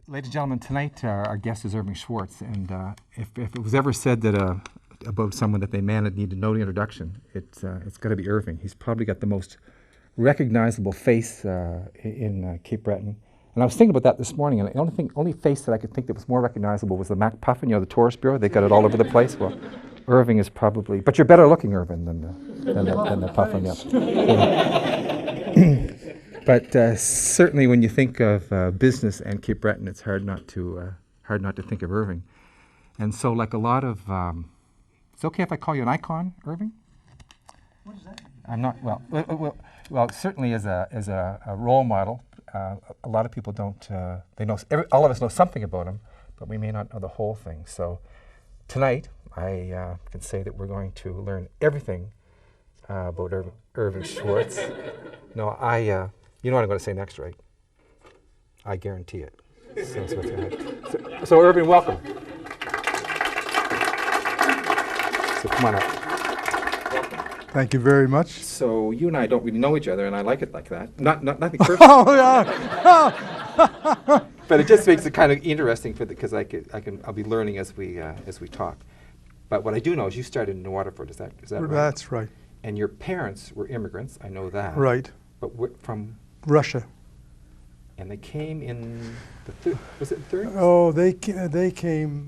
Ladies and gentlemen, tonight our guest is Irving Schwartz, and if it was ever said that about someone that they needed no introduction, it's got to be Irving. He's probably got the most recognizable face in Cape Breton. And I was thinking about that this morning, and the only face that I could think that was more recognizable was the Mac Puffin, the tourist bureau. They got it all over the place. Well, Irving is probably, but you're better looking, Irving, than the Puffin. Yeah. But certainly, when you think of business and Cape Breton, it's hard not to think of Irving. And so, like a lot of, it's okay if I call you an icon, Irving? What does that mean? I'm not well. Certainly, as a role model, a lot of people don't. They know all of us know something about him, but we may not know the whole thing. So tonight, I can say that we're going to learn everything about Irving Schwartz. No, you know what I'm going to say next, right? I guarantee it. So Irving, welcome. So come on up. Thank you very much. So you and I don't really know each other, and I like it like that. Nothing personal. Oh yeah. But it just makes it kind of interesting because I'll be learning as we talk. But what I do know is you started in New Waterford. Is that right? That's right. And your parents were immigrants. I know that. Right. But from Russia. And they came in was it the 30s? Oh, they came.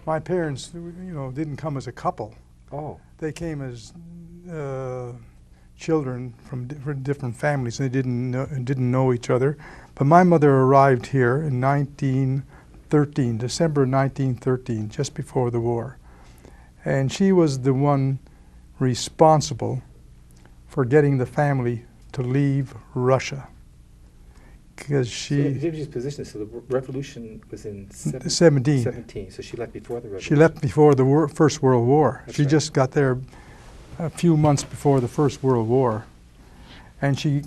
My parents, didn't come as a couple. Oh. They came as children from different families. They didn't know each other. But my mother arrived here in 1913, December 1913, just before the war, and she was the one responsible for getting the family to leave Russia. Because She's position. So the revolution was in 17. 17. So she left before the revolution. She left before the First World War. That's she right. just got there a few months before the First World War, and she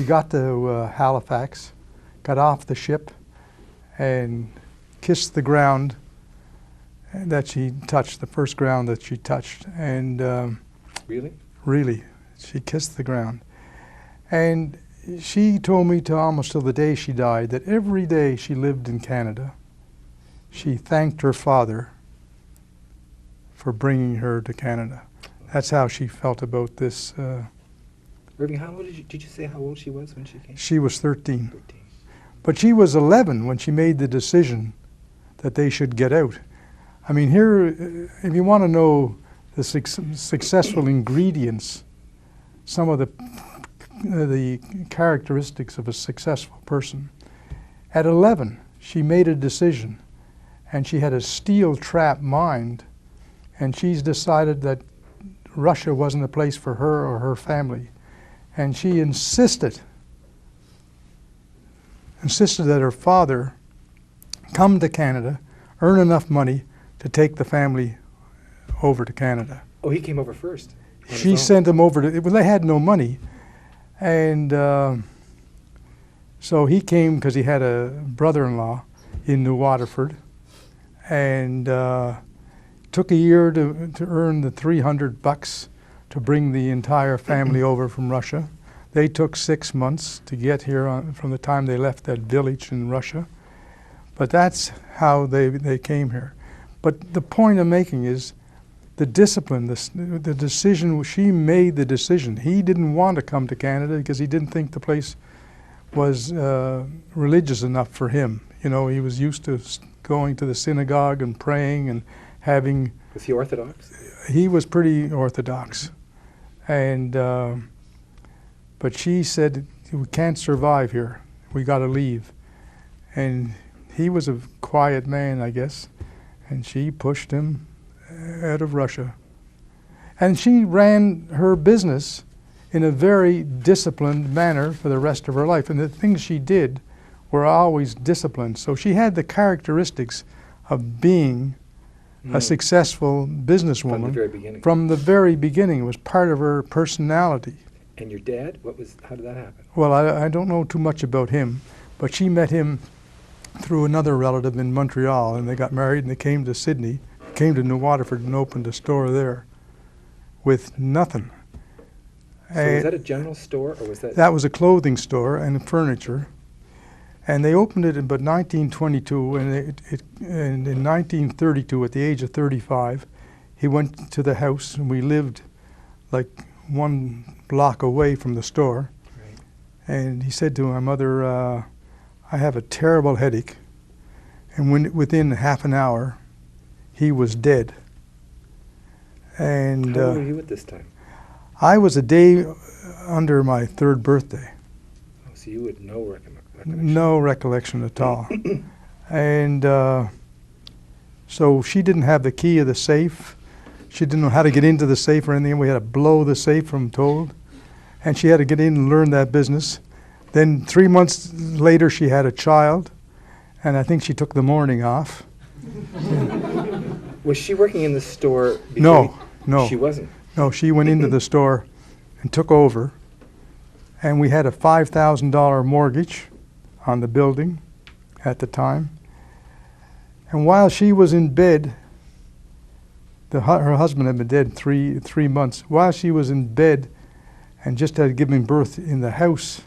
got to Halifax, got off the ship, and kissed the ground that she touched, the first ground that she touched, and really, she kissed the ground, and she told me to almost till the day she died that every day she lived in Canada, she thanked her father for bringing her to Canada. That's how she felt about this. Irving, how old did you say how old she was when she came? She was 13. But she was 11 when she made the decision that they should get out. I mean, here, if you want to know the successful ingredients, some of the characteristics of a successful person. At 11, she made a decision, and she had a steel-trap mind, and she's decided that Russia wasn't a place for her or her family. And she insisted that her father come to Canada, earn enough money to take the family over to Canada. Oh, he came over first. She sent him over to, well, they had no money. And so he came because he had a brother-in-law in New Waterford, and took a year to earn the $300 to bring the entire family over from Russia. They took 6 months to get here from the time they left that village in Russia. But that's how they came here. But the point I'm making is the discipline, the decision, she made the decision. He didn't want to come to Canada because he didn't think the place was religious enough for him. He was used to going to the synagogue and praying and having... Was he Orthodox? He was pretty Orthodox. And, but she said, we can't survive here. We got to leave. And he was a quiet man, I guess, and she pushed him out of Russia. And she ran her business in a very disciplined manner for the rest of her life. And the things she did were always disciplined. So she had the characteristics of being a successful businesswoman. From the very beginning. From the very beginning. It was part of her personality. And your dad, how did that happen? Well, I don't know too much about him, but she met him through another relative in Montreal, and they got married, and they came to Sydney, came to New Waterford and opened a store there with nothing. So was that a general store, or was that? That was a clothing store and furniture. And they opened it in about 1922, and in 1932, at the age of 35, he went to the house, and we lived like 1 block away from the store. Right. And he said to my mother, I have a terrible headache. And within half an hour, he was dead. And How old were you at this time? I was a day under my 3rd birthday. Oh, so you had no recollection. No recollection at all. And so she didn't have the key of the safe. She didn't know how to get into the safe or anything. We had to blow the safe, I'm told. And she had to get in and learn that business. Then 3 months later, she had a child. And I think she took the morning off. Was she working in the store? No. She wasn't. No, she went into the store and took over. And we had a $5,000 mortgage on the building at the time. And while she was in bed, her husband had been dead three months. While she was in bed and just had given birth in the house,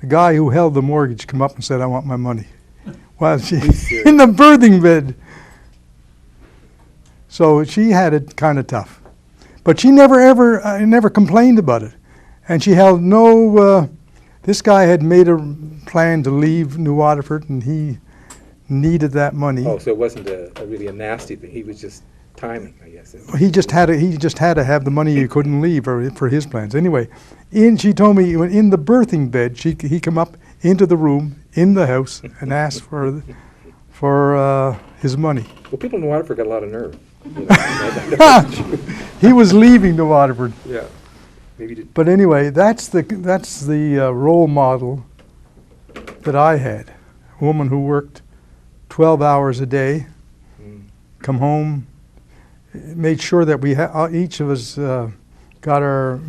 the guy who held the mortgage came up and said, I want my money. While she in the birthing bed. So she had it kind of tough. But she never complained about it. And she held no, this guy had made a plan to leave New Waterford, and he needed that money. Oh, so it wasn't really a nasty thing. He was just timing, I guess. He just had to have the money. He couldn't leave for his plans. Anyway, she told me when in the birthing bed, he come up into the room in the house and asked for his money. Well, people in Waterford got a lot of nerve. You know, he was leaving New Waterford. Yeah. Maybe did. But anyway, that's the role model that I had. A woman who worked 12 hours a day, come home, made sure that we each of us got our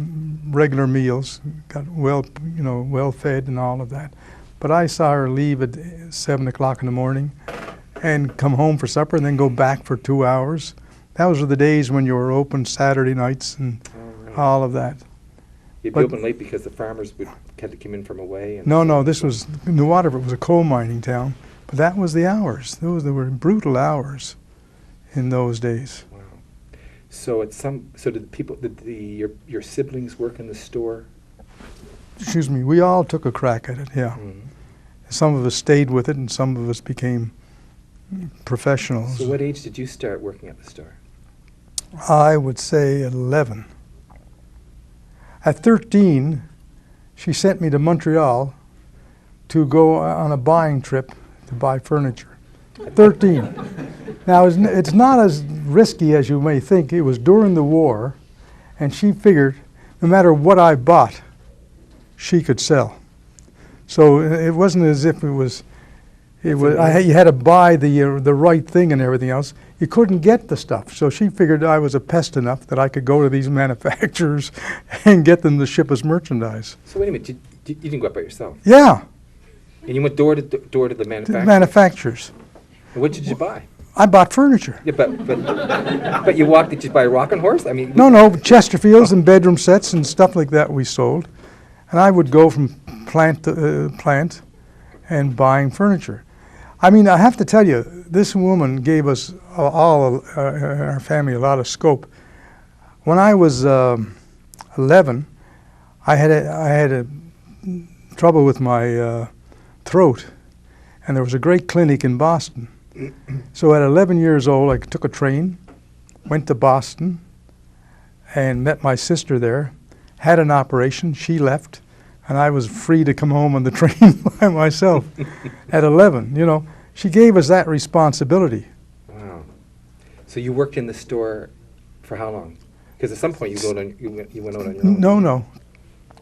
regular meals, got well fed and all of that. But I saw her leave at 7 o'clock in the morning and come home for supper and then go back for 2 hours. Those were the days when you were open Saturday nights and all of that. You'd be open late because the farmers had to come in from away? And No, this was, New Waterford was a coal mining town, but that was the hours. Those were brutal hours in those days. Wow. So did your siblings work in the store? Excuse me, we all took a crack at it, yeah. Mm-hmm. Some of us stayed with it and some of us became professionals. So what age did you start working at the store? I would say at 11. At 13, she sent me to Montreal to go on a buying trip to buy furniture. 13. Now, it's not as risky as you may think. It was during the war, and she figured no matter what I bought, she could sell. So it wasn't as if you had to buy the right thing and everything else. You couldn't get the stuff. So she figured I was a pest enough that I could go to these manufacturers and get them to ship us merchandise. So wait a minute, you didn't go up by yourself? Yeah. And you went door to the manufacturer? Manufacturers. And what did you buy? I bought furniture. Yeah, but you walked, did you buy a rocking horse? I mean... No, Chesterfields and bedroom sets and stuff like that we sold. And I would go from plant to plant and buying furniture. I mean, I have to tell you, this woman gave us our family a lot of scope. When I was 11, I had trouble with my throat, and there was a great clinic in Boston. So at 11 years old, I took a train, went to Boston, and met my sister there, had an operation, she left, and I was free to come home on the train by myself at 11, you know. She gave us that responsibility. Wow. So you worked in the store for how long? Because at some point you went out on your own. No.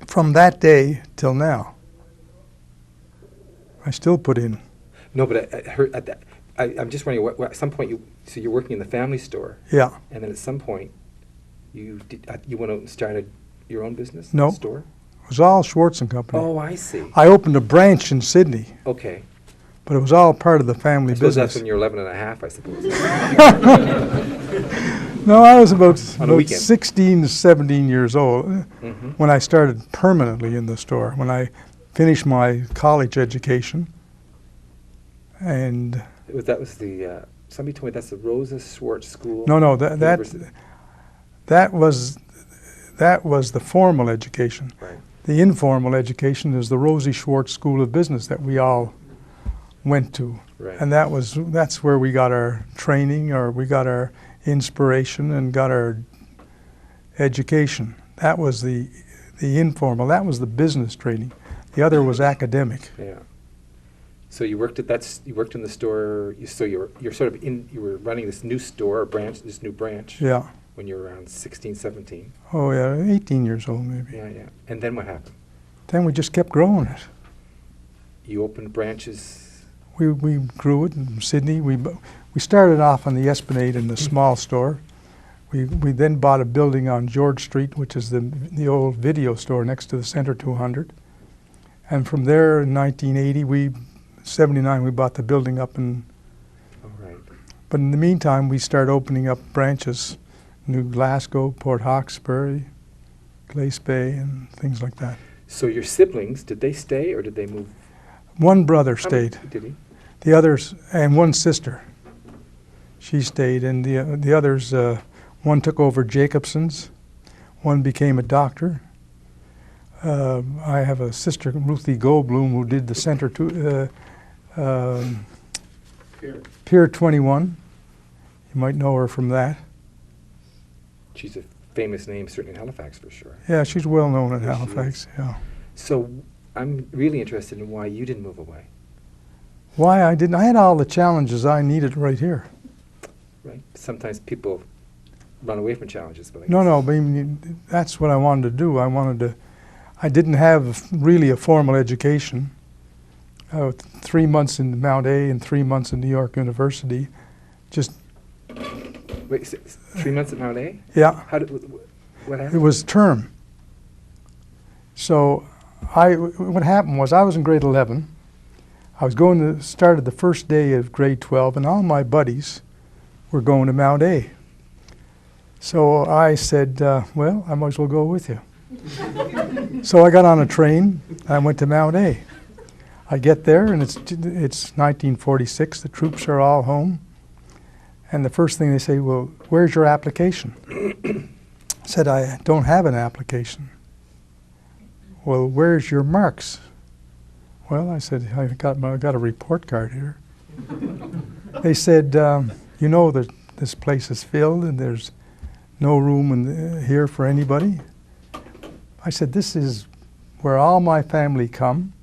From that day till now. I still put in. No, but I'm just wondering, at some point so you're working in the family store. Yeah. And then at some point you went out and started your own business? No. Store? It was all Schwartz and Company. Oh, I see. I opened a branch in Sydney. Okay. But it was all part of the family business. That's when you're 11 and a half, I suppose. No, I was about 16 to 17 years old when I started permanently in the store, when I finished my college education, and That was the, somebody told me that's the Rosa Schwartz School. no, University. that was the formal education. Right. The informal education is the Rosie Schwartz School of Business that we all went to, Right. and that's where we got our training, or we got our inspiration, and got our education. That was the informal. That was the business training. The other was academic. Yeah. So you worked you worked in the store. You're sort of you were running this new store, this new branch. Yeah. When you were around 16, 17. Oh yeah, 18 years old maybe. Yeah, yeah. And then what happened? Then we just kept growing it. You opened branches. We grew it in Sydney. We started off on the Esplanade in the small store. We then bought a building on George Street, which is the old video store next to the Center 200. And from there in 1980, 79, we bought the building up in. Oh, right. But in the meantime, we started opening up branches, New Glasgow, Port Hawkesbury, Glace Bay, and things like that. So your siblings, did they stay or did they move? One brother stayed. Did he? The others, and one sister. She stayed, and the others, one took over Jacobson's, one became a doctor. I have a sister, Ruthie Goldblum, who did the Center Pier 21. You might know her from that. She's a famous name, certainly in Halifax for sure. Yeah, she's well known in Yes, she Halifax. Yeah. So I'm really interested in why you didn't move away. Why I didn't? I had all the challenges I needed right here. Right. Sometimes people run away from challenges, but No, but I mean, that's what I wanted to do. I didn't have really a formal education. 3 months in Mount A and 3 months in New York University. Just Wait, 3 months at Mount A? yeah. What It happened? was term. So what happened was I was in grade 11. I was started the first day of grade 12, and all my buddies were going to Mount A. So I said, well, I might as well go with you. So I got on a train, and I went to Mount A. I get there, and it's 1946. The troops are all home. And the first thing they say, well, where's your application? I said, I don't have an application. Well, where's your marks? Well, I said, I got a report card here. They said, you know that this place is filled and there's no room here for anybody. I said, this is where all my family come,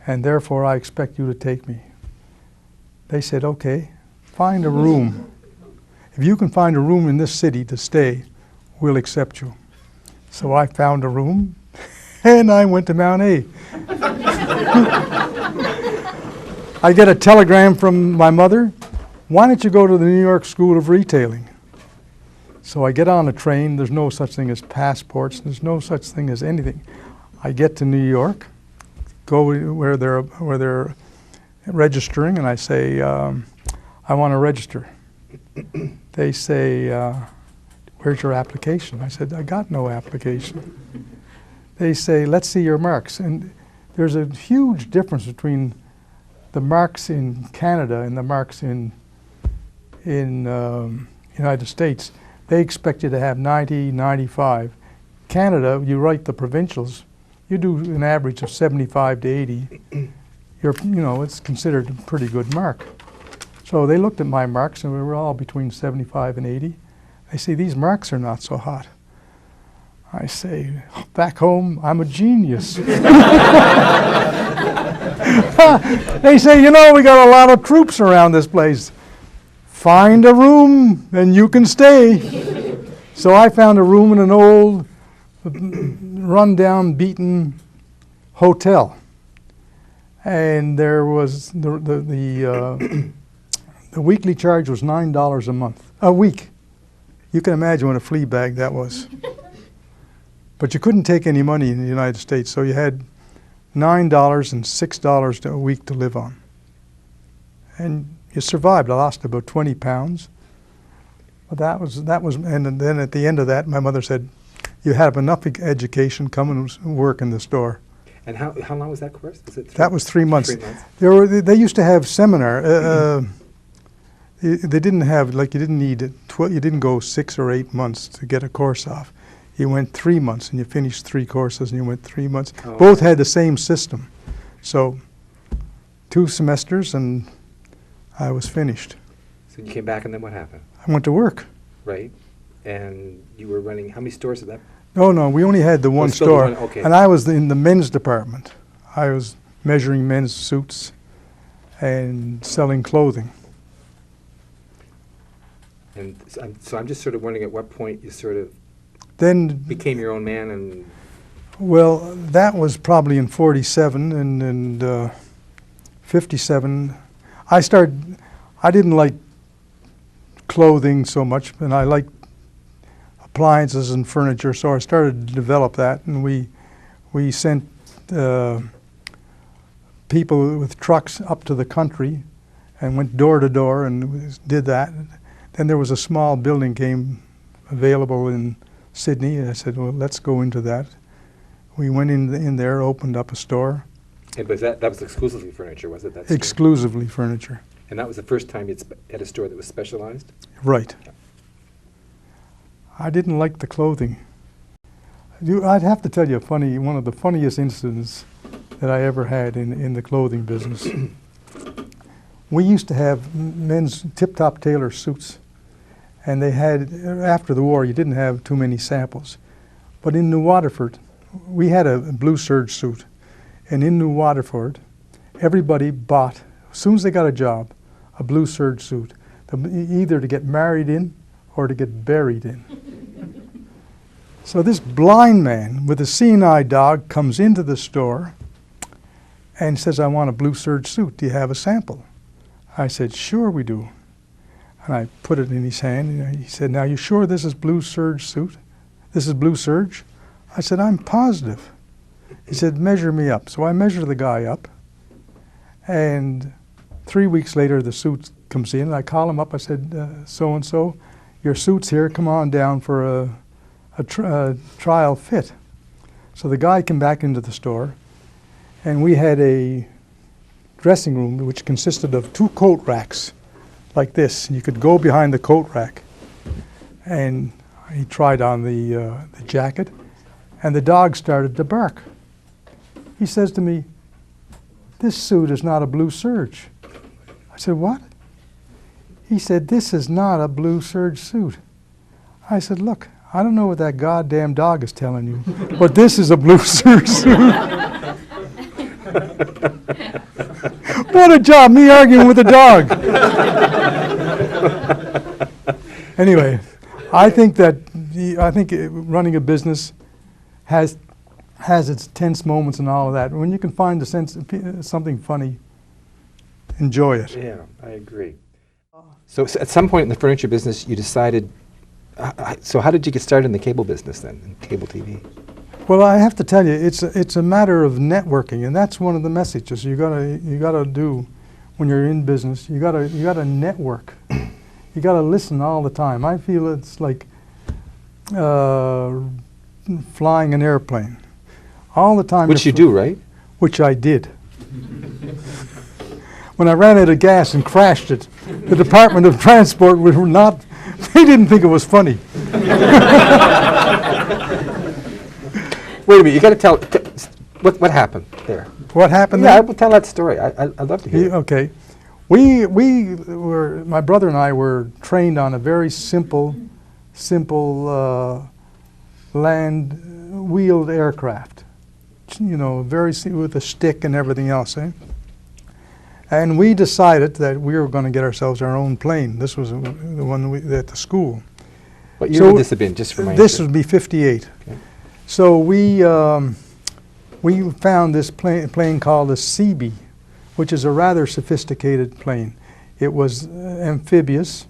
and therefore I expect you to take me. They said, okay, find a room. If you can find a room in this city to stay, we'll accept you. So I found a room, and I went to Mount A. I get a telegram from my mother, why don't you go to the New York School of Retailing? So I get on a train, there's no such thing as passports, there's no such thing as anything. I get to New York, go where they're registering, and I say, I want to register. They say, where's your application? I said, I got no application. They say, let's see your marks. And there's a huge difference between the marks in Canada and the marks in United States. They expect you to have 90, 95. Canada, you write the provincials, you do an average of 75 to 80. It's considered a pretty good mark. So they looked at my marks, and we were all between 75 and 80. They say, these marks are not so hot. I say, back home, I'm a genius. They say, we got a lot of troops around this place. Find a room, and you can stay. So I found a room in an old, run-down, beaten hotel. And there was the weekly charge was $9 a week. You can imagine what a flea bag that was. But you couldn't take any money in the United States, so you had $9 and $6 a week to live on. And you survived. I lost about 20 pounds. But that was, and then at the end of that, my mother said, you have enough education, come and work in the store. And how long was that course? Was it That was 3 months. 3 months? They used to have seminar. They didn't have, like, you didn't need you didn't go 6 or 8 months to get a course off. You went 3 months and you finished 3 courses and you went 3 months. Oh, Both okay. had the same system. So 2 semesters and I was finished. So you came back and then what happened? I went to work. Right? And you were running, how many stores did that? No, we only had the one still the store. one, okay. And I was in the men's department. I was measuring men's suits and selling clothing. And so I'm just sort of wondering at what point you sort of Then, became your own man and... well, that was probably in 47 and 57. I didn't like clothing so much, and I liked appliances and furniture, so I started to develop that, and we sent people with trucks up to the country and went door to door and did that. Then there was a small building came available in Sydney, and I said, well, let's go into that. We went in there, opened up a store. And was that was exclusively furniture, was it? That store? Exclusively furniture. And that was the first time you'd had a store that was specialized? Right. I didn't like the clothing. I'd have to tell you one of the funniest incidents that I ever had in the clothing business. We used to have men's tip-top tailor suits, and they had, after the war, you didn't have too many samples. But in New Waterford, we had a blue serge suit, and in New Waterford, everybody bought, as soon as they got a job, a blue serge suit, either to get married in or to get buried in. So this blind man with a seeing eye dog comes into the store and says, I want a blue serge suit. Do you have a sample? I said, sure we do. And I put it in his hand, and he said, now you sure this is blue serge suit? This is blue serge? I said, I'm positive. He said, measure me up. So I measure the guy up, and 3 weeks later the suit comes in. I call him up, I said, so-and-so, your suit's here, come on down for a trial fit. So the guy came back into the store, and we had a dressing room which consisted of 2 coat racks like this. And you could go behind the coat rack. And he tried on the jacket, and the dog started to bark. He says to me, this suit is not a blue serge. I said, what? He said, this is not a blue serge suit. I said, look, I don't know what that goddamn dog is telling you, but this is a blue serge suit. What a job, me arguing with a dog. Anyway, I think running a business has its tense moments and all of that. When you can find something funny, enjoy it. Yeah, I agree. So at some point in the furniture business, you decided, so how did you get started in the cable business then, in cable TV? Well, I have to tell you, it's a matter of networking, and that's one of the messages you gotta do when you're in business. You gotta network. You gotta listen all the time. I feel it's like flying an airplane all the time. Which you do, right? Which I did. When I ran out of gas and crashed it, the Department of Transport were not. They didn't think it was funny. Wait a minute, you got to tell, what happened there? What happened Yeah, there? I will tell that story. I'd love to hear it. Okay. My brother and I were trained on a very simple land-wheeled aircraft. You know, with a stick and everything else, eh? And we decided that we were going to get ourselves our own plane. This was the one at the school. What year would this have been, just for my This interest? would be 58. Okay. So we found this plane called a CB, which is a rather sophisticated plane. It was amphibious.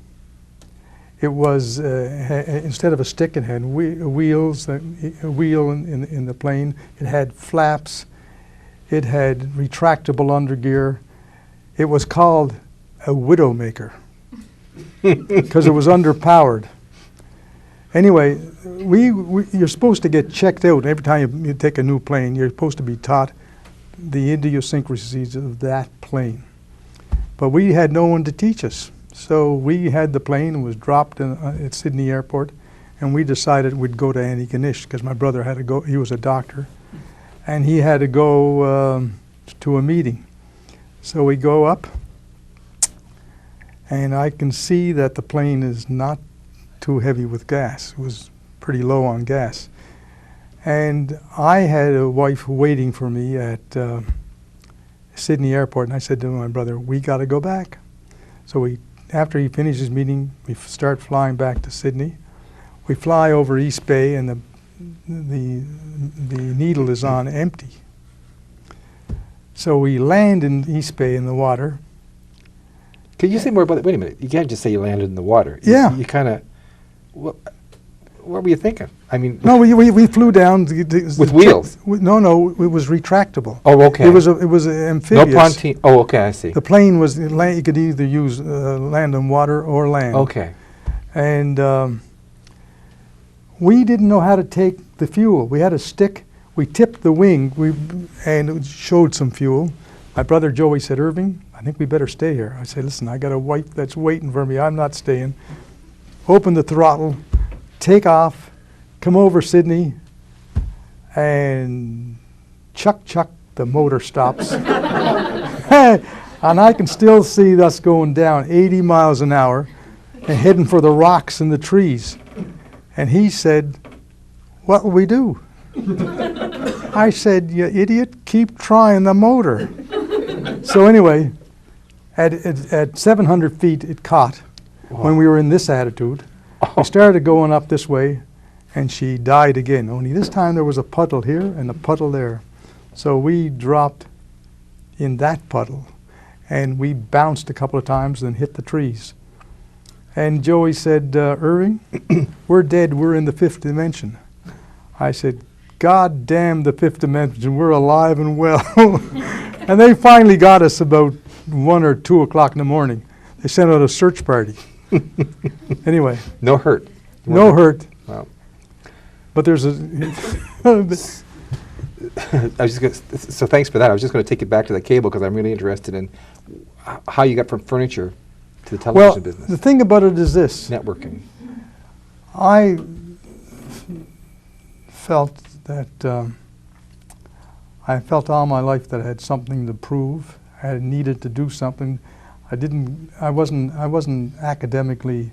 It was, instead of a stick, it had wheels, a wheel in the plane. It had flaps. It had retractable undergear. It was called a widowmaker because it was underpowered. Anyway, you're supposed to get checked out every time you take a new plane. You're supposed to be taught the idiosyncrasies of that plane. But we had no one to teach us. So we had the plane, it was dropped at Sydney Airport, and we decided we'd go to Antigonish because my brother had to go, he was a doctor, and he had to go to a meeting. So we go up, and I can see that the plane is not too heavy with gas. It was pretty low on gas. And I had a wife waiting for me at Sydney Airport, and I said to my brother, we got to go back. So after he finished his meeting, we start flying back to Sydney. We fly over East Bay, and the needle is on empty. So we land in East Bay in the water. Can you say more about that? Wait a minute. You can't just say you landed in the water. Yeah. You kind of, what were you thinking? I mean. No, we flew down. With wheels? No, it was retractable. Oh, okay. It was amphibious. No pontoon. Oh, okay, I see. The plane was, you could either use land on water or land. Okay. And we didn't know how to take the fuel. We had a stick. We tipped the wing, and it showed some fuel. My brother Joey said, Irving, I think we better stay here. I said, listen, I got a wife that's waiting for me. I'm not staying. Open the throttle, take off, come over Sydney, and chuck, the motor stops. And I can still see us going down 80 miles an hour and heading for the rocks and the trees. And he said, what will we do? I said, you idiot, keep trying the motor. So anyway, at 700 feet, it caught. Wow. When we were in this attitude. We started going up this way, and she died again. Only this time there was a puddle here and a puddle there. So we dropped in that puddle, and we bounced a couple of times and hit the trees. And Joey said, Irving, we're dead. We're in the fifth dimension. I said, God damn the fifth dimension. We're alive and well. And they finally got us about 1 or 2 o'clock in the morning. They sent out a search party. Anyway. No hurt. No hurt. Wow. But there's a... I was just gonna, so thanks for that. I was just going to take it back to the cable because I'm really interested in how you got from furniture to the television business. The thing about it is this. Networking. I felt that I felt all my life that I had something to prove. I needed to do something. I wasn't academically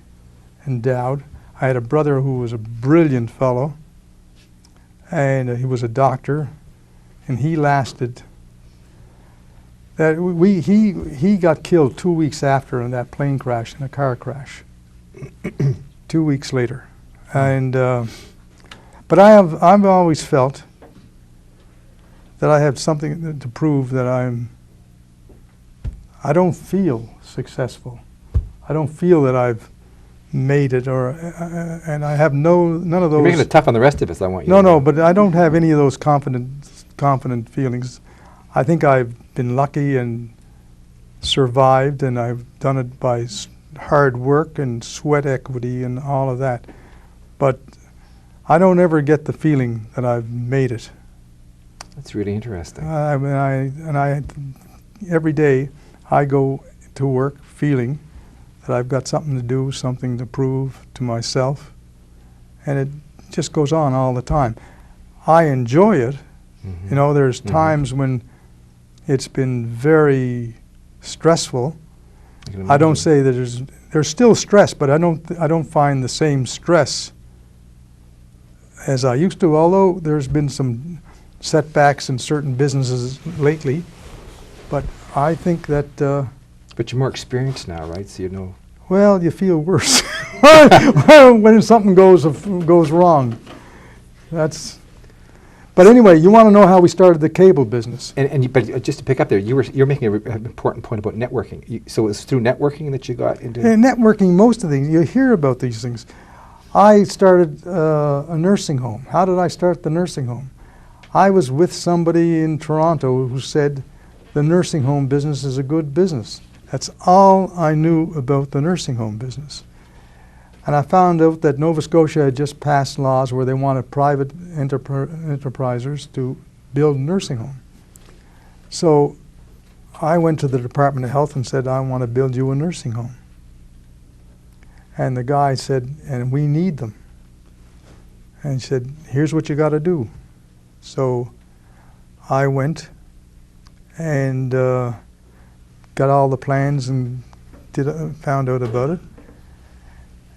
endowed. I had a brother who was a brilliant fellow, and he was a doctor, and he lasted. He got killed 2 weeks after in that plane crash, in a car crash. 2 weeks later, and but I've always felt that I have something to prove that I don't feel successful. I don't feel that I've made it, and I have none of those. You're making it tough on the rest of us. I want you. No, but I don't have any of those confident feelings. I think I've been lucky and survived, and I've done it by hard work and sweat equity and all of that. But I don't ever get the feeling that I've made it. That's really interesting. Every day I go to work feeling that I've got something to do, something to prove to myself, and it just goes on all the time. I enjoy it. Mm-hmm. You know, there's times when it's been very stressful. I don't say that there's still stress, but I don't find the same stress as I used to, although there's been some setbacks in certain businesses lately. But I think that... but you're more experienced now, right? So you know... Well, you feel worse when something goes wrong. But anyway, you want to know how we started the cable business. But just to pick up there, you're making an important point about networking. So it was through networking that you got into... networking, most of things. You hear about these things. I started a nursing home. How did I start the nursing home? I was with somebody in Toronto who said the nursing home business is a good business. That's all I knew about the nursing home business. And I found out that Nova Scotia had just passed laws where they wanted private enterprisers to build a nursing home. So I went to the Department of Health and said, I want to build you a nursing home. And the guy said, and we need them. And he said, here's what you got to do. So I went and got all the plans and found out about it.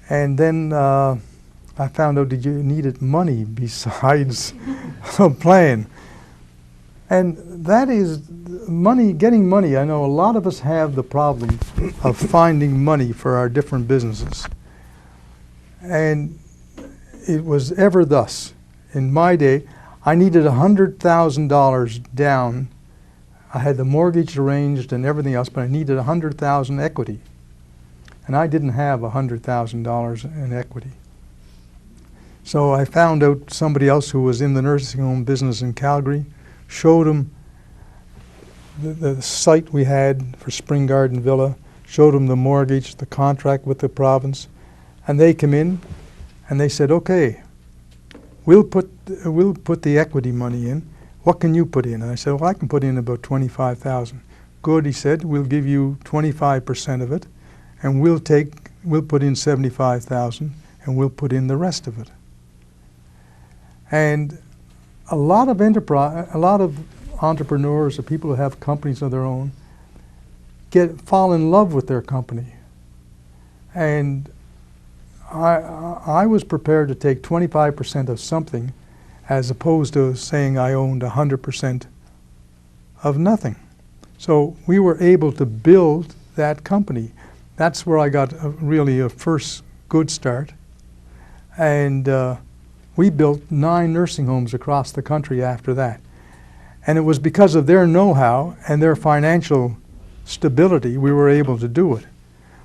And then I found out that you needed money besides a plan. And that is money, getting money. I know a lot of us have the problem of finding money for our different businesses. And it was ever thus. In my day, I needed $100,000 down. I had the mortgage arranged and everything else, but I needed $100,000 equity. And I didn't have $100,000 in equity. So I found out somebody else who was in the nursing home business in Calgary, showed him the site we had for Spring Garden Villa, showed him the mortgage, the contract with the province, and they came in and they said, okay, we'll put the equity money in. What can you put in? And I said, well, I can put in about $25,000. Good, he said, we'll give you 25% of it, and we'll put in $75,000, and we'll put in the rest of it. And a lot of entrepreneurs or people who have companies of their own fall in love with their company. And I was prepared to take 25% of something as opposed to saying I owned 100% of nothing. So we were able to build that company. That's where I got really a first good start. And we built 9 nursing homes across the country after that. And it was because of their know-how and their financial stability we were able to do it.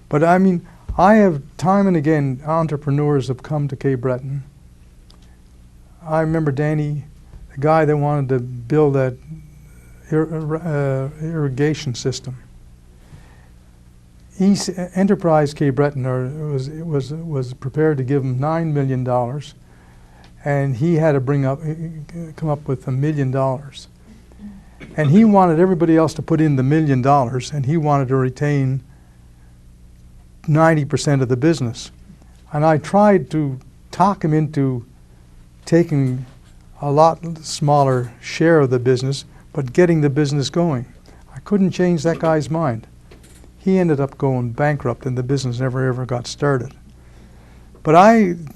But I mean, I have time and again, entrepreneurs have come to Cape Breton. I remember Danny, the guy that wanted to build that irrigation system. Enterprise Cape Breton was prepared to give him $9 million, and he had to come up with $1 million. And he wanted everybody else to put in the $1 million, and he wanted to retain 90% of the business. And I tried to talk him into taking a lot smaller share of the business, but getting the business going. I couldn't change that guy's mind. He ended up going bankrupt, and the business never ever got started. But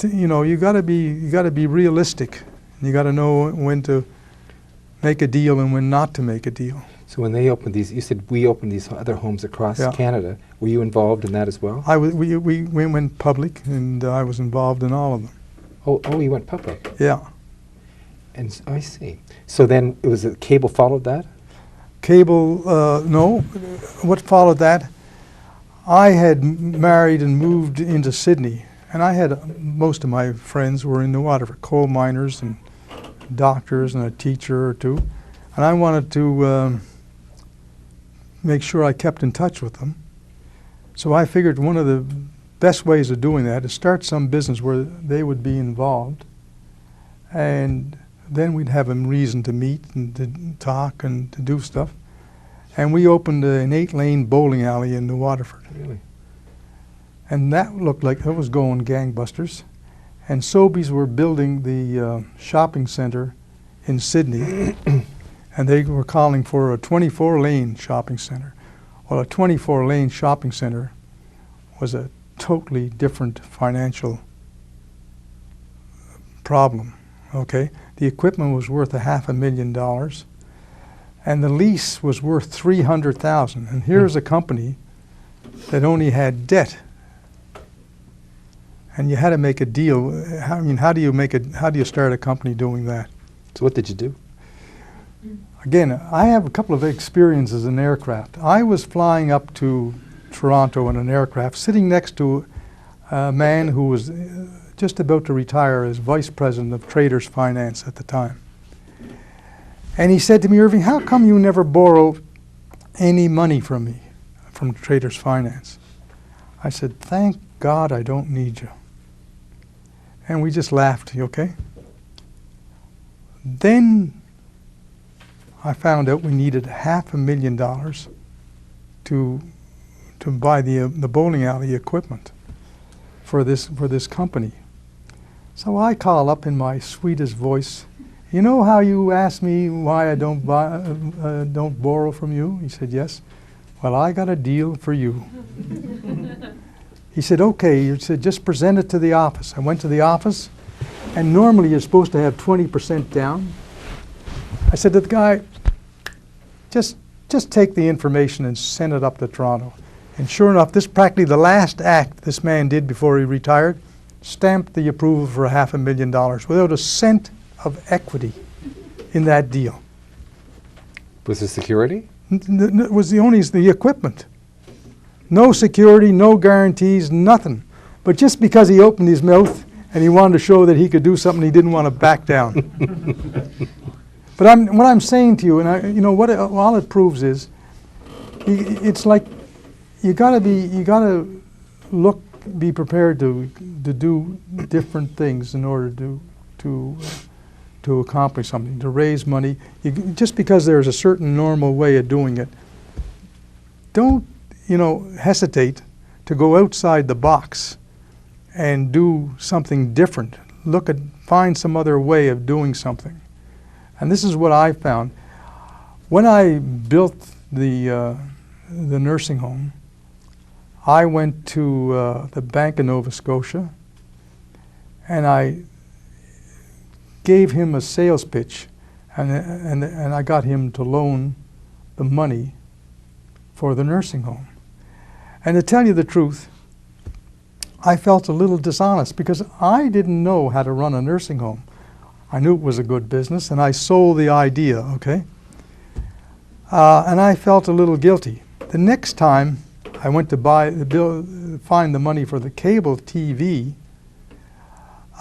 you got to be realistic. You got to know when to make a deal and when not to make a deal. So when they opened these, you said we opened these other homes across Canada. Were you involved in that as well? We went public, and I was involved in all of them. Oh, you went public. Yeah. And I see. So then it was cable followed that? Cable, no. What followed that? I had married and moved into Sydney, and I had most of my friends were in the Waterford, coal miners and doctors and a teacher or two, and I wanted to make sure I kept in touch with them. So I figured one of the best ways of doing that is start some business where they would be involved, and then we'd have a reason to meet and to talk and to do stuff. And we opened an 8-lane bowling alley in New Waterford. Really? And that looked like it was going gangbusters. And Sobeys were building the shopping center in Sydney, and they were calling for a 24-lane shopping center. Well, a 24-lane shopping center was a totally different financial problem, okay? The equipment was worth $500,000, and the lease was worth $300,000. And here's a company that only had debt, and you had to make a deal. How do you start a company doing that? So what did you do? Again, I have a couple of experiences in aircraft. I was flying up to Toronto in an aircraft, sitting next to a man who was just about to retire as vice president of Traders Finance at the time. And he said to me, Irving, how come you never borrow any money from me, from Traders Finance? I said, thank God I don't need you. And we just laughed, okay? Then I found out we needed $500,000 to buy the bowling alley equipment for this company. So I call up in my sweetest voice, you know how you asked me why I don't borrow from you? He said, yes. Well, I got a deal for you. He said, okay. He said, just present it to the office. I went to the office, and normally you're supposed to have 20% down. I said to the guy, just take the information and send it up to Toronto. And sure enough, this is practically the last act this man did before he retired, stamped the approval for $500,000 without a cent of equity in that deal. Was it security? It was the equipment. No security, no guarantees, nothing. But just because he opened his mouth and he wanted to show that he could do something, he didn't want to back down. But what I'm saying to you, and all it proves is, it's like you gotta be prepared to do different things in order to accomplish something, to raise money. Just because there's a certain normal way of doing it, don't hesitate to go outside the box and do something different. Find some other way of doing something. And this is what I found. When I built the nursing home, I went to the Bank of Nova Scotia, and I gave him a sales pitch, and I got him to loan the money for the nursing home. And to tell you the truth, I felt a little dishonest because I didn't know how to run a nursing home. I knew it was a good business, and I sold the idea, okay? And I felt a little guilty. The next time I went to find the money for the cable TV,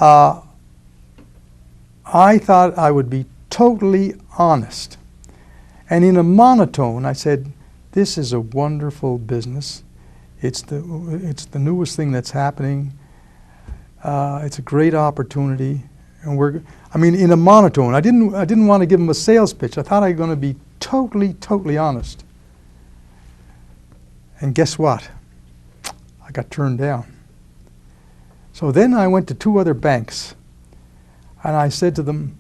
I thought I would be totally honest. And in a monotone, I said, this is a wonderful business. It's the newest thing that's happening. It's a great opportunity. And in a monotone. I didn't want to give him a sales pitch. I thought I was going to be totally honest. And guess what? I got turned down. So then I went to 2 other banks, and I said to them,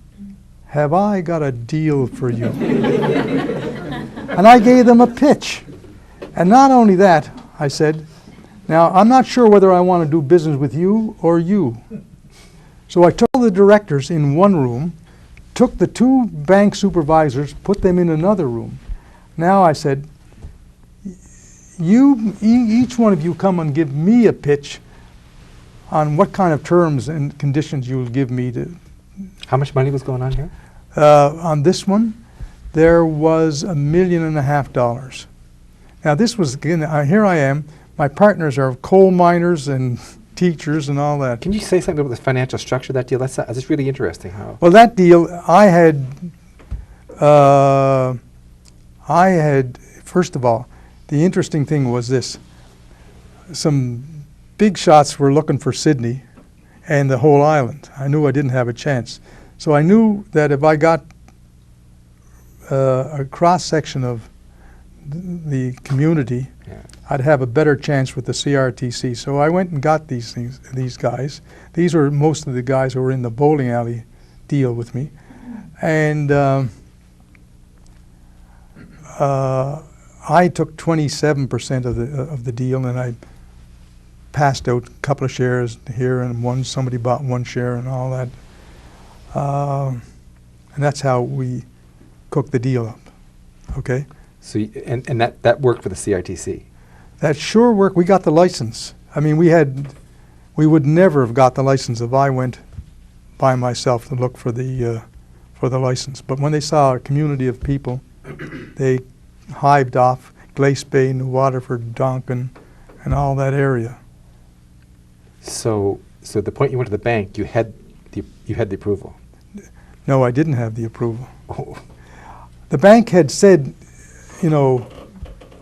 have I got a deal for you? And I gave them a pitch. And not only that, I said, now I'm not sure whether I want to do business with you or you. So I took the directors in one room, took the 2 bank supervisors, put them in another room. Now I said, each one of you come and give me a pitch on what kind of terms and conditions you'll give me to. How much money was going on here? On this one, there was $1.5 million. Now this was, again, here I am, my partners are coal miners and teachers and all that. Can you say something about the financial structure of that deal? That's really interesting. How? Well, that deal, I had, first of all, the interesting thing was this. Some big shots were looking for Sydney and the whole island. I knew I didn't have a chance. So I knew that if I got a cross-section of the community, Yeah. I'd have a better chance with the CRTC. So I went and got these guys. These were most of the guys who were in the bowling alley deal with me. And I took 27% of the deal, and I passed out a couple of shares here, and somebody bought 1 share and all that. And that's how we cooked the deal up, okay? So and that worked for the CITC. That sure worked. We got the license. I mean, we would never have got the license if I went by myself to look for the license. But when they saw a community of people, they hived off Glace Bay, New Waterford, Donkin, and all that area. So at the point you went to the bank, you had the approval. No, I didn't have the approval. Oh. The bank had said,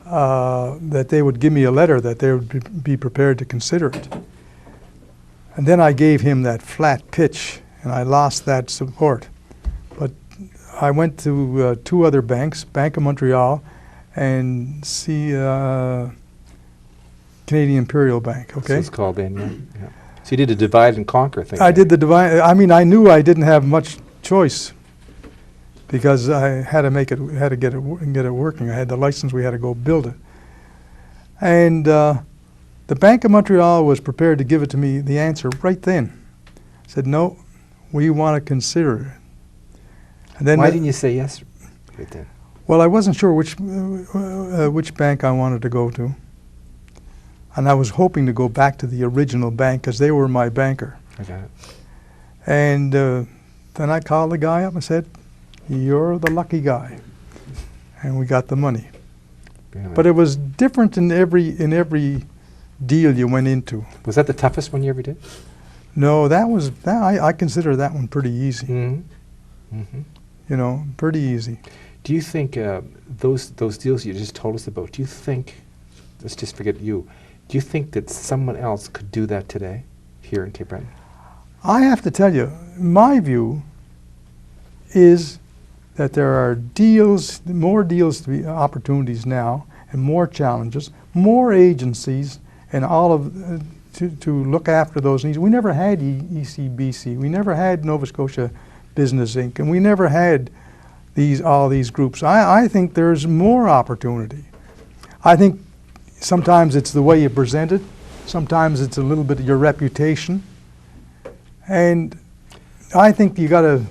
that they would give me a letter that they would be prepared to consider it. And then I gave him that flat pitch, and I lost that support. But I went to 2 other banks, Bank of Montreal and Canadian Imperial Bank, So okay? it's called then, yeah. So you did a divide and conquer thing. I did the divine, I mean, I knew I didn't have much choice because I had to get it working. I had the license, we had to go build it. And the Bank of Montreal was prepared to give it to me, the answer right then. Said, no, we want to consider it. And then Why didn't you say yes right then? Well, I wasn't sure which bank I wanted to go to. And I was hoping to go back to the original bank because they were my banker. I got it. And then I called the guy up and said, you're the lucky guy. And we got the money. Really? But it was different in every deal you went into. Was that the toughest one you ever did? No, I consider that one pretty easy. Mm-hmm. Mm-hmm. You know, pretty easy. Do you think those deals you just told us about, do you think, let's just forget you, do you think that someone else could do that today here in Cape Breton? I have to tell you, my view is that there are more deals to be opportunities now, and more challenges, more agencies, and all of to look after those needs. We never had ECBC, we never had Nova Scotia Business Inc., and we never had all these groups. I think there's more opportunity. I think sometimes it's the way you present it, sometimes it's a little bit of your reputation, and I think you got to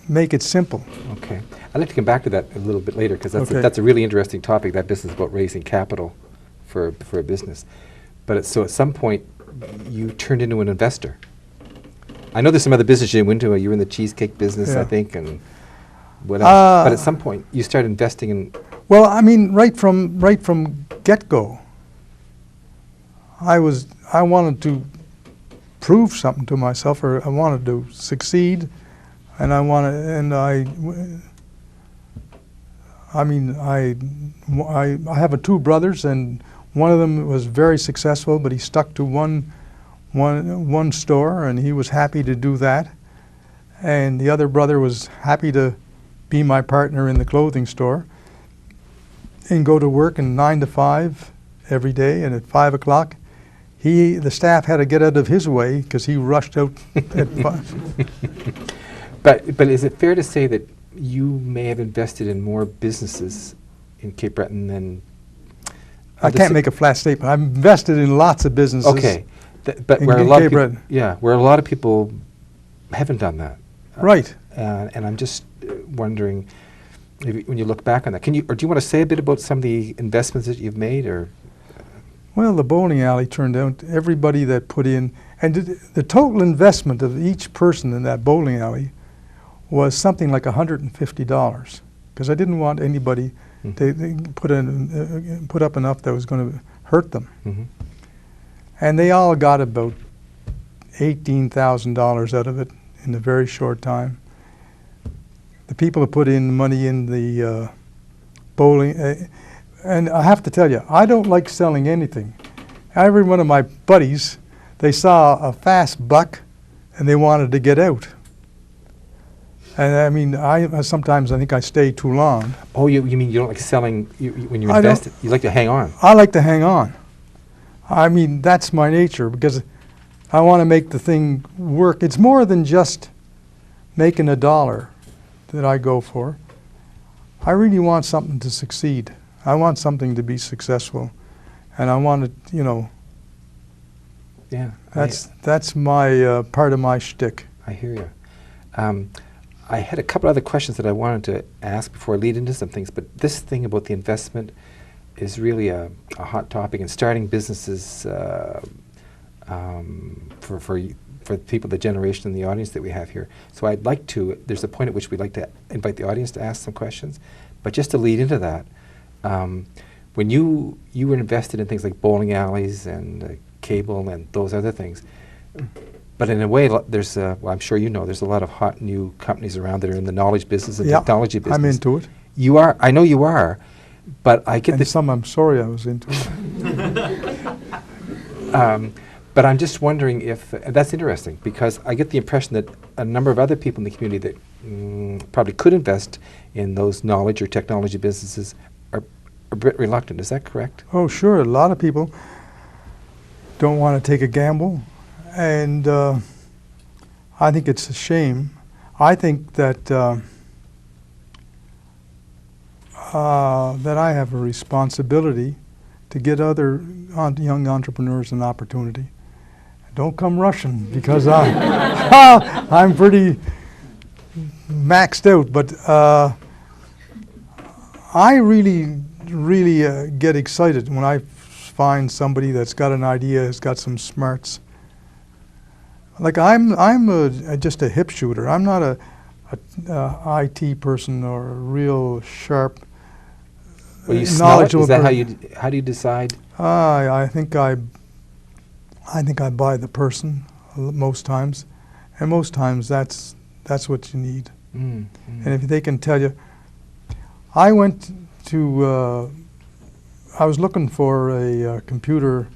make it simple. Okay. I'd like to come back to that a little bit later because Okay. that's a really interesting topic, that business about raising capital for a business. But so at some point, you turned into an investor. I know there's some other business you went into. You were in the cheesecake business, I Yeah. think, and what else. But at some point, you started investing in. Well, I mean, right from get-go, I wanted to prove something to myself, or I wanted to succeed, and I have 2 brothers, and one of them was very successful, but he stuck to one store, and he was happy to do that. And the other brother was happy to be my partner in the clothing store and go to work in 9 to 5 every day, and at 5 o'clock, the staff had to get out of his way because he rushed out at 5. But is it fair to say that you may have invested in more businesses in Cape Breton than? I can't make a flat statement. I've invested in lots of businesses. Okay, but in where a lot of Cape people, Breton. where a lot of people haven't done that. Right. And I'm just wondering, maybe when you look back on that, do you want to say a bit about some of the investments that you've made, or? Well, the bowling alley turned out, everybody that put in, and the total investment of each person in that bowling alley was something like $150, because I didn't want anybody to put up enough that was going to hurt them. Mm-hmm. And they all got about $18,000 out of it in a very short time. The people that put in money in the bowling, and I have to tell you, I don't like selling anything. Every one of my buddies, they saw a fast buck and they wanted to get out. And I mean, sometimes I think I stay too long. Oh, you mean you don't like selling when you I don't- invest? You like to hang on. I like to hang on. I mean, that's my nature because I want to make the thing work. It's more than just making a dollar that I go for. I really want something to succeed. I want something to be successful. And I want it, Yeah. that's my part of my shtick. I hear you. I had a couple other questions that I wanted to ask before I lead into some things, but this thing about the investment is really a hot topic, and starting businesses for people, the generation in the audience that we have here. So I'd like to, there's a point at which we'd like to invite the audience to ask some questions, but just to lead into that, when you were invested in things like bowling alleys and cable and those other things, but in a way, there's well, I'm sure you know, there's a lot of hot new companies around that are in the knowledge business and technology business. I'm into it. You are, I know you are, but I get And the some I'm sorry I was into it. But I'm just wondering if, that's interesting, because I get the impression that a number of other people in the community that probably could invest in those knowledge or technology businesses are a bit reluctant. Is that correct? Oh, sure. A lot of people don't want to take a gamble, and I think it's a shame. I think that that I have a responsibility to get other young entrepreneurs an opportunity. Don't come rushing, because I'm pretty maxed out. But I really get excited when I find somebody that's got an idea, has got some smarts. Like I'm just a hip shooter. I'm not a IT person or a real sharp, Well, you smell it? knowledgeable Is that person. how do you decide? I think I buy the person most times, and most times that's what you need. Mm, And if they can tell you, I went to, I was looking for a computer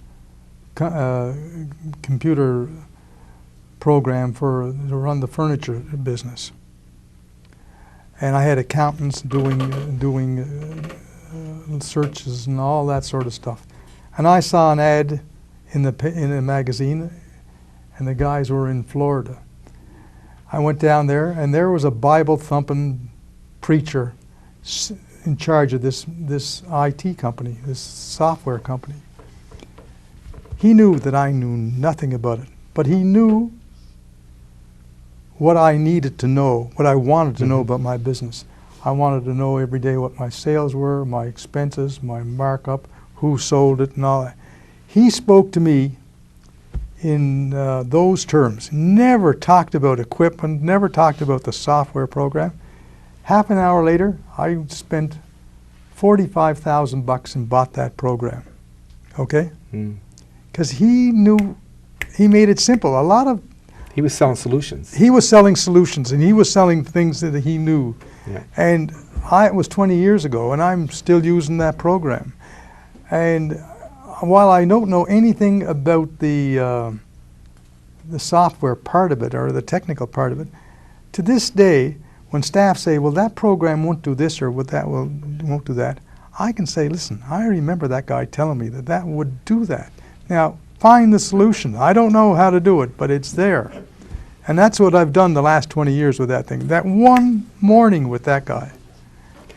program to run the furniture business, and I had accountants doing searches and all that sort of stuff, and I saw an ad in a magazine, and the guys were in Florida. I went down there, and there was a Bible-thumping preacher in charge of this IT company, this software company. He knew that I knew nothing about it, but he knew what I needed to know, what I wanted to know about my business. I wanted to know every day what my sales were, my expenses, my markup, who sold it, and all that. He spoke to me in those terms. Never talked about equipment, never talked about the software program. Half an hour later, I spent $45,000 and bought that program. Okay? Because he knew, he made it simple. He was selling solutions. He was selling solutions, and he was selling things that he knew. Yeah. And it was 20 years ago, and I'm still using that program. And while I don't know anything about the software part of it or the technical part of it, to this day, when staff say, well, that program won't do this or won't do that, I can say, listen, I remember that guy telling me that would do that. Now, find the solution. I don't know how to do it, but it's there. And that's what I've done the last 20 years with that thing. That one morning with that guy.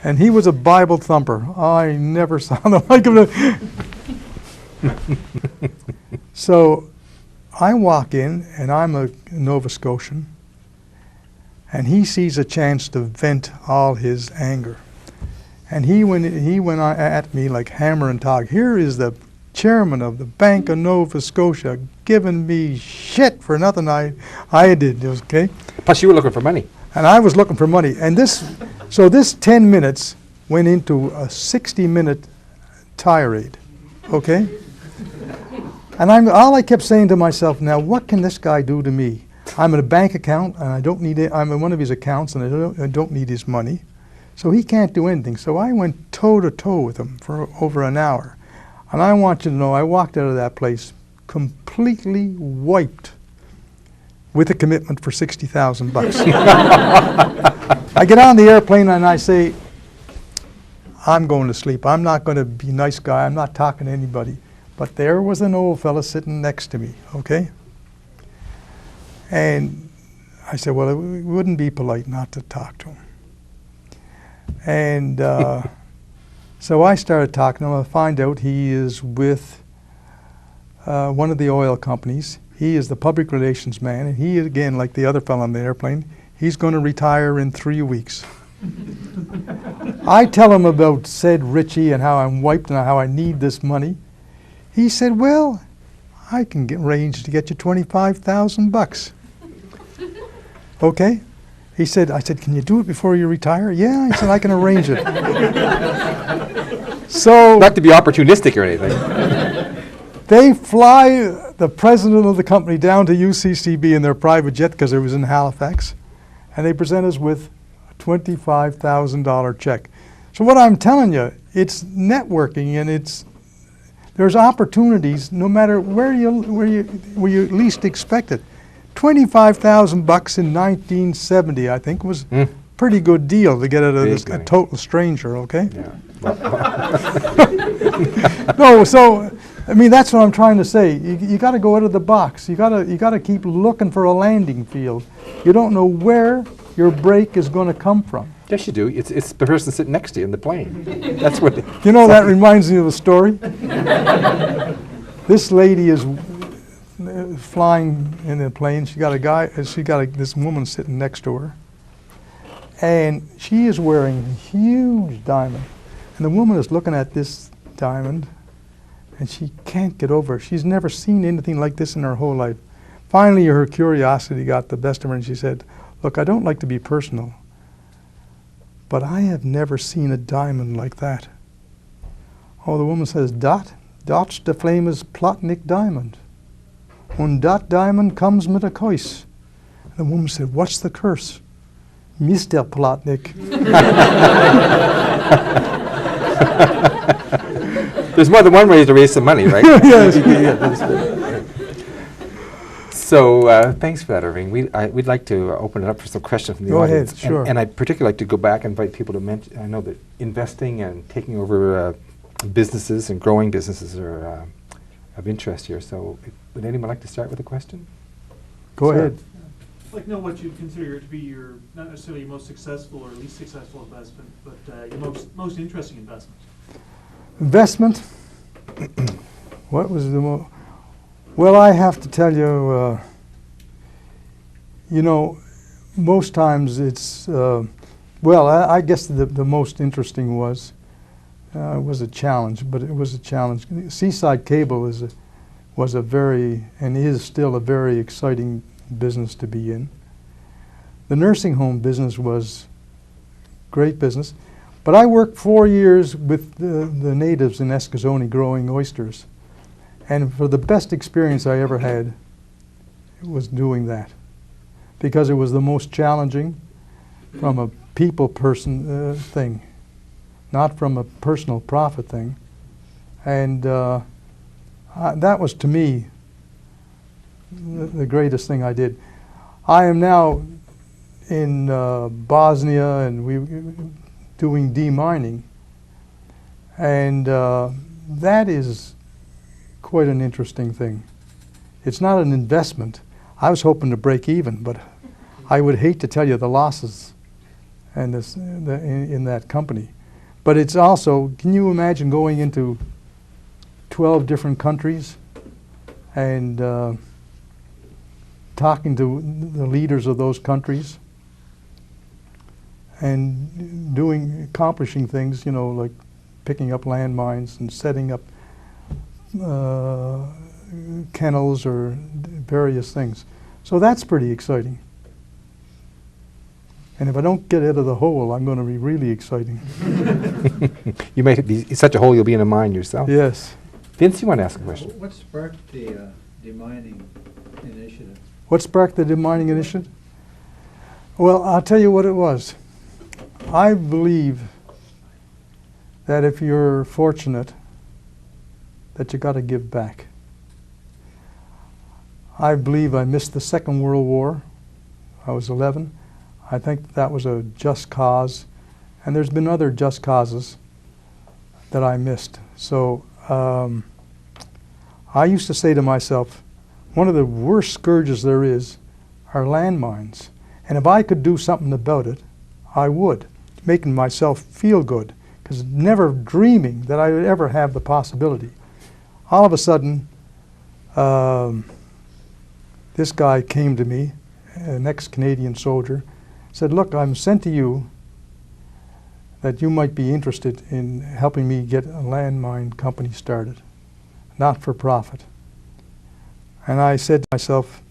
And he was a Bible thumper. I never saw the like of it. So I walk in, and I'm a Nova Scotian, and he sees a chance to vent all his anger. And he went at me like hammer and tog. Here is the chairman of the Bank of Nova Scotia giving me shit for nothing I did, okay? Plus, you were looking for money. And I was looking for money. And this 10 minutes went into a 60-minute tirade, okay? And all I kept saying to myself, now what can this guy do to me? I'm in a bank account, and I don't need it. I'm in one of his accounts, and I don't need his money. So he can't do anything. So I went toe-to-toe with him for over an hour. And I want you to know, I walked out of that place completely wiped with a commitment for $60,000. I get on the airplane and I say, I'm going to sleep. I'm not going to be a nice guy. I'm not talking to anybody. But there was an old fella sitting next to me, okay? And I said, well, it wouldn't be polite not to talk to him. And so I started talking to him. I find out he is with one of the oil companies. He is the public relations man, and he, again, like the other fellow on the airplane, he's going to retire in 3 weeks. I tell him about said Richie and how I'm wiped and how I need this money. He said, well, I can arrange to get you $25,000. Okay? I said, can you do it before you retire? Yeah, he said, I can arrange it. So Not to be opportunistic or anything. they fly the president of the company down to UCCB in their private jet, because it was in Halifax, and they present us with a $25,000 check. So what I'm telling you, it's networking, and there's opportunities no matter where you least expect it. 25,000 bucks in 1970, I think, was a pretty good deal to get out of Big this, a money. total stranger, okay? Yeah. No, so, I mean, that's what I'm trying to say. You got to go out of the box. You got to keep looking for a landing field. You don't know where your break is going to come from. Yes, you do. It's the person sitting next to you in the plane. That's what. You know, that reminds me of a story. This lady is flying in a plane. She got this woman sitting next to her, and she is wearing a huge diamond, and the woman is looking at this diamond, and she can't get over it. She's never seen anything like this in her whole life. Finally, her curiosity got the best of her, and she said, "Look, I don't like to be personal, but I have never seen a diamond like that." Oh, the woman says, "Dot's the famous Plotnik diamond. Und dat diamond comes mit a curse." The woman said, "What's the curse?" "Mr. Plotnik." There's more than one way to raise some money, right? Yes. So thanks for that, Irving. We'd like to open it up for some questions from the Go audience. ahead, sure. And I'd particularly like to go back and invite people to mention, I know that investing and taking over businesses and growing businesses are of interest here. So would anyone like to start with a question? Go Sure. ahead. I'd like to know what you consider to be your, not necessarily your most successful or least successful investment, but your most interesting investment. Investment. What was the most? Well, I have to tell you, you know, most times it's, well, I guess the most interesting was a challenge, but it was a challenge. Seaside Cable was a very, and is still a very exciting business to be in. The nursing home business was great business, but I worked 4 years with the natives in Escazone growing oysters. And for the best experience I ever had, it was doing that, because it was the most challenging from a people person thing, not from a personal profit thing. And that was, to me, the greatest thing I did. I am now in Bosnia, and we doing demining, and that is quite an interesting thing. It's not an investment. I was hoping to break even, but I would hate to tell you the losses and in that company. But it's also, can you imagine going into 12 different countries and talking to the leaders of those countries and accomplishing things, you know, like picking up landmines and setting up kennels or various things. So that's pretty exciting. And if I don't get out of the hole, I'm going to be really exciting. You might be in such a hole you'll be in a mine yourself. Yes. Vince, you want to ask a question? What sparked the demining initiative? What sparked the demining initiative? Well, I'll tell you what it was. I believe that if you're fortunate, that you got to give back. I believe I missed the Second World War. I was 11. I think that was a just cause, and there's been other just causes that I missed. So I used to say to myself, one of the worst scourges there is are landmines, and if I could do something about it, I would, making myself feel good, because never dreaming that I would ever have the possibility. All of a sudden, this guy came to me, an ex-Canadian soldier, said, "Look, I'm sent to you that you might be interested in helping me get a landmine company started, not for profit." And I said to myself,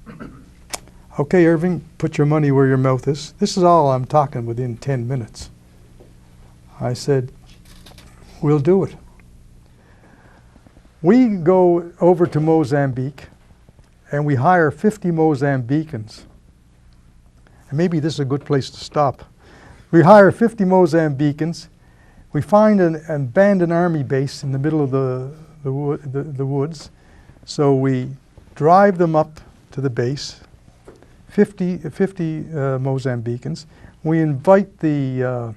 "Okay, Irving, put your money where your mouth is." This is all I'm talking within 10 minutes. I said, "We'll do it." We go over to Mozambique, and we hire 50 Mozambicans. And maybe this is a good place to stop. We hire 50 Mozambicans. We find an abandoned army base in the middle of the the woods. So we drive them up to the base, 50 Mozambicans. We invite the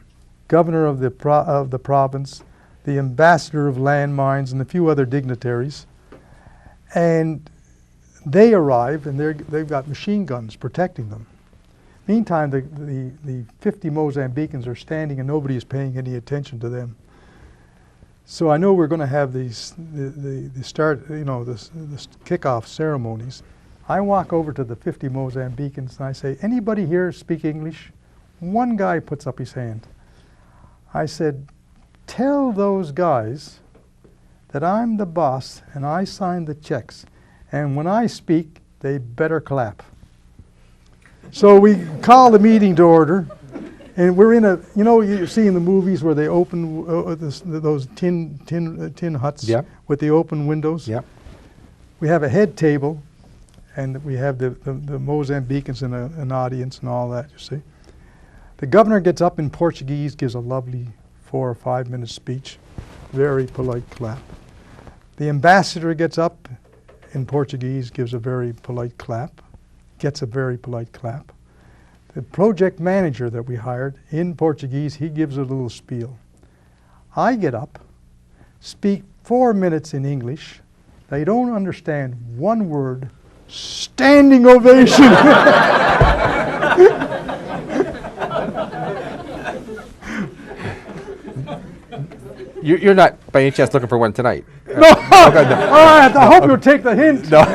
governor of the province, the ambassador of landmines, and a few other dignitaries. And they arrive, and they've got machine guns protecting them. Meantime, the 50 Mozambicans are standing, and nobody is paying any attention to them. So I know we're going to have the kickoff ceremonies. I walk over to the 50 Mozambicans and I say, anybody here speak English? One guy puts up his hand. I said, tell those guys that I'm the boss and I sign the checks. And when I speak, they better clap. So we call the meeting to order. And we're in a, you see in the movies where they open those tin huts Yep. with the open windows. Yep. We have a head table, and we have the Mozambicans in an audience and all that, you see. The governor gets up in Portuguese, gives a lovely 4 or 5 minute speech, very polite clap. The ambassador gets up in Portuguese, gives a very polite clap, gets a very polite clap. The project manager that we hired in Portuguese, he gives a little spiel. I get up, speak 4 minutes in English. They don't understand one word. Standing ovation. You're not by any chance looking for one tonight? No. All right, I hope you'll take the hint. No.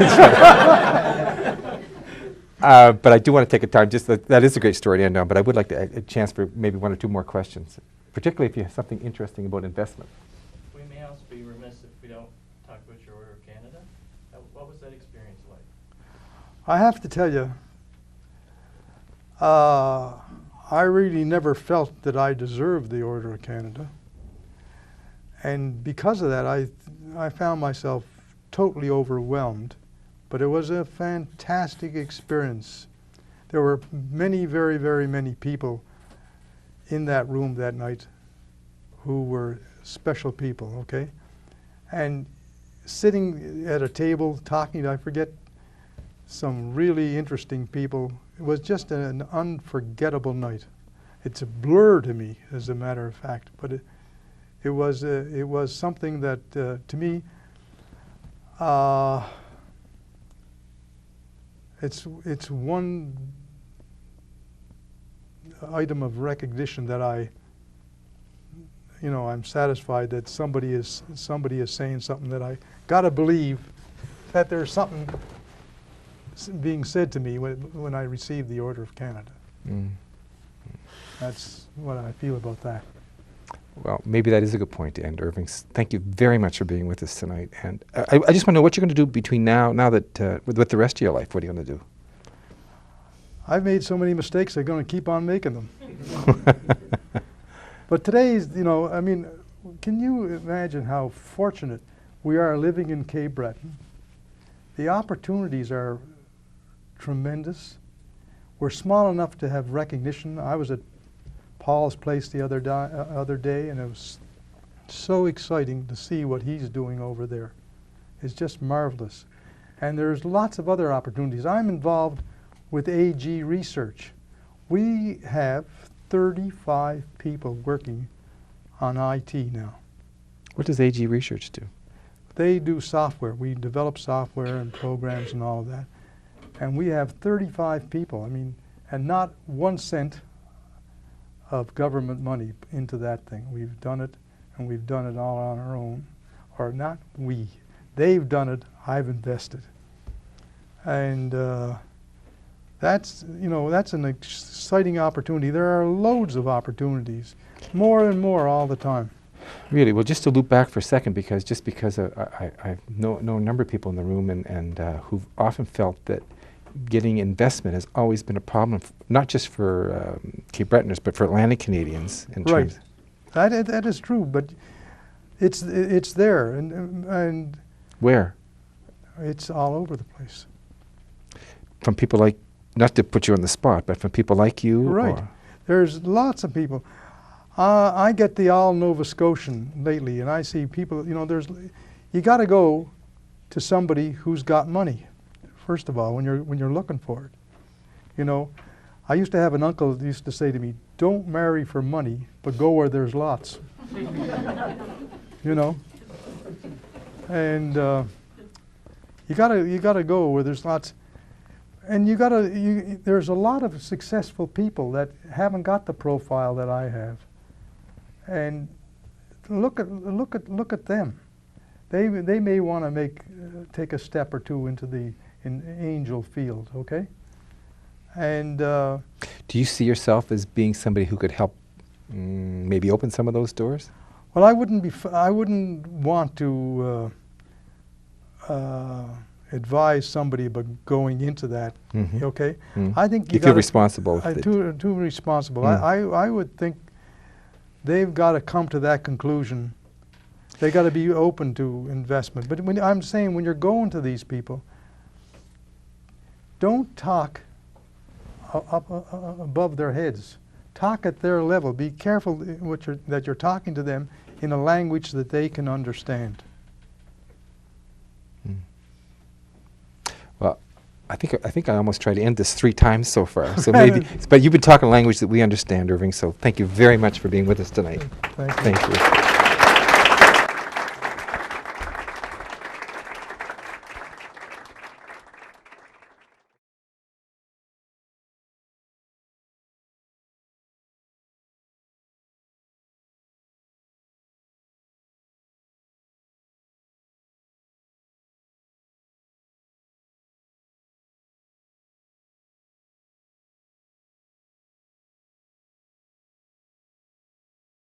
But I do want to take a time. That is a great story to end on. But I would like a chance for maybe 1 or 2 more questions, particularly if you have something interesting about investment. We may also be remiss if we don't talk about your Order of Canada. What was that experience like? I have to tell you, I really never felt that I deserved the Order of Canada. And because of that, I found myself totally overwhelmed. But it was a fantastic experience. There were many, very, very many people in that room that night who were special people, okay? And sitting at a table talking, I forget, some really interesting people. It was just an unforgettable night. It's a blur to me, as a matter of fact, but it was something that, to me, it's one item of recognition that I'm satisfied that somebody is saying something that I gotta believe that there's something being said to me when I receive the Order of Canada. Mm. That's what I feel about that. Well, maybe that is a good point to end, Irving. Thank you very much for being with us tonight. And I just want to know what you're going to do between now that with the rest of your life. What are you going to do? I've made so many mistakes, I'm going to keep on making them. But today's, can you imagine how fortunate we are living in Cape Breton? The opportunities are tremendous. We're small enough to have recognition. I was at Paul's place the other day, and it was so exciting to see what he's doing over there. It's just marvelous. And there's lots of other opportunities. I'm involved with AG Research. We have 35 people working on IT now. What does AG Research do? They do software. We develop software and programs and all of that. And we have 35 people, and not 1 cent of government money into that thing. We've done it, and we've done it all on our own. Or not we. They've done it, I've invested. And that's an exciting opportunity. There are loads of opportunities, more and more all the time. Really? Well, just to loop back for a second, because I know a number of people in the room and who've often felt that getting investment has always been a problem, not just for Cape Bretoners, but for Atlantic Canadians. Right. That is true, but it's there, and where? It's all over the place. From people like, not to put you on the spot, but from people like you? Right. There's lots of people. I get the All Nova Scotian lately, and I see people, you got to go to somebody who's got money, first of all, when you're looking for it. You know, I used to have an uncle that used to say to me, "Don't marry for money, but go where there's lots." You know, and you gotta go where there's lots, and there's a lot of successful people that haven't got the profile that I have, and look at them. They may want to take a step or two into the angel field, okay? And Do you see yourself as being somebody who could help maybe open some of those doors? well, I wouldn't want to advise somebody about going into that. Mhm. Okay, Mm. I think You feel responsible. too responsible. Mm. I would think they've got to come to that conclusion. They got to be open to investment. But I'm saying when you're going to these people, don't talk up above their heads. Talk at their level. Be careful that you're talking to them in a language that they can understand. Well, I think I almost tried to end this 3 times so far. So maybe, but you've been talking a language that we understand, Irving. So thank you very much for being with us tonight. Thank you. Thank you.